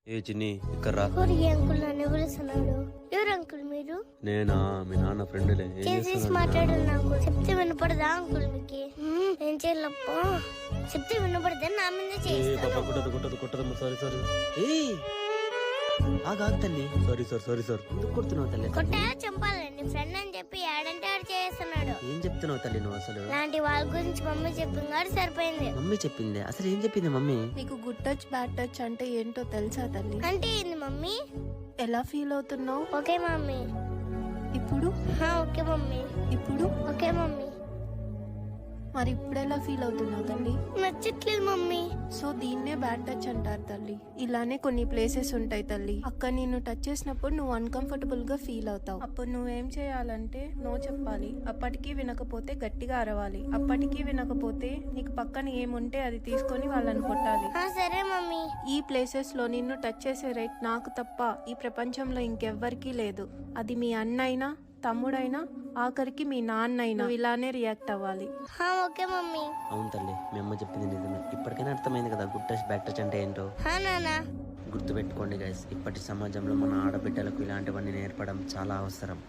ఏ చిన్ని ఇక్కడ రా. అంకుల్ నన్ను పిలుస్తున్నాడు. ఎవరు అంకుల్ మీరు? నేనా మీ నాన్న ఫ్రెండ్లే. చేసేసి మాట్లాడండి అంకుల్. చెప్తే వినపడదా అంకుల్ మీకు? ఏం చేయాలప్ప? చెప్తే వినపడదా? నా మీద చేస్తాను. కొట్టదు సారీ సారీ. తల్లి సారీ సార్ ఎందుకు కొడుతున్నావు తల్లి? కొట్టా చంపాలండి ఫ్రెండ్ అని చెప్పి ఏడంటే ఆడు చేస్తున్నాడు. ఏం చెప్తున్నావు తల్లి నువ్వు అసలు? లాంటి వాళ్ళ గురించి మమ్మీ చెప్పింది కాబట్టి సరిపోయింది. మమ్మీ చెప్పింది అసలు ఏం చెప్పింది మమ్మీ? నీకు గుడ్ టచ్ బ్యాడ్ టచ్ అంటే ఏంటో తెలుసా తల్లి? అంటే ఏంది మమ్మీ? ఎలా ఫీల్ అవుతున్నావు ఓకే మమ్మీ. ఇప్పుడు? Okay mummy. ఇప్పుడు ఓకే మమ్మీ. మరి ఇప్పుడు ఎలా ఫీల్ అవుతున్నావు తల్లి? నచ్చట్లేదు మమ్మీ. సో దీన్నే బ్యాడ్ టచ్ అంటారు తల్లి. ఇలానే కొన్ని ప్లేసెస్ ఉంటాయి తల్లి, అక్కడ నిన్ను టచ్ చేసినప్పుడు నువ్వు అన్కంఫర్టబుల్ గా ఫీల్ అవుతావు. అప్పుడు నువ్వేం చేయాలంటే నో చెప్పాలి. అప్పటికీ వినకపోతే గట్టిగా అరవాలి. అప్పటికీ వినకపోతే నీకు పక్కన ఏముంటే అది తీసుకొని వాళ్ళని కొట్టాలి. సరే మమ్మీ. ఈ ప్లేసెస్ లో నిన్ను టచ్ చేసే రైట్ నాకు తప్ప ఈ ప్రపంచంలో ఇంకెవ్వరికీ లేదు. అది మీ అన్నైనా తమ్ముడైనా ఆఖరికి మీ నాన్నైనా ఇలానే రియాక్ట్ అవ్వాలి. Okay mummy. అవును తల్లి మీ అమ్మ చెప్పింది నిజమే. ఇప్పటికైనా అర్థమైంది కదా గుడ్ టచ్ బ్యాడ్ టచ్ అంటే ఏంటో. నాన్న గుర్తుపెట్టుకోండి గైస్, ఇప్పటి సమాజంలో మన ఆడబిడ్డలకు ఇలాంటివన్నీ నేర్పడం చాలా అవసరం.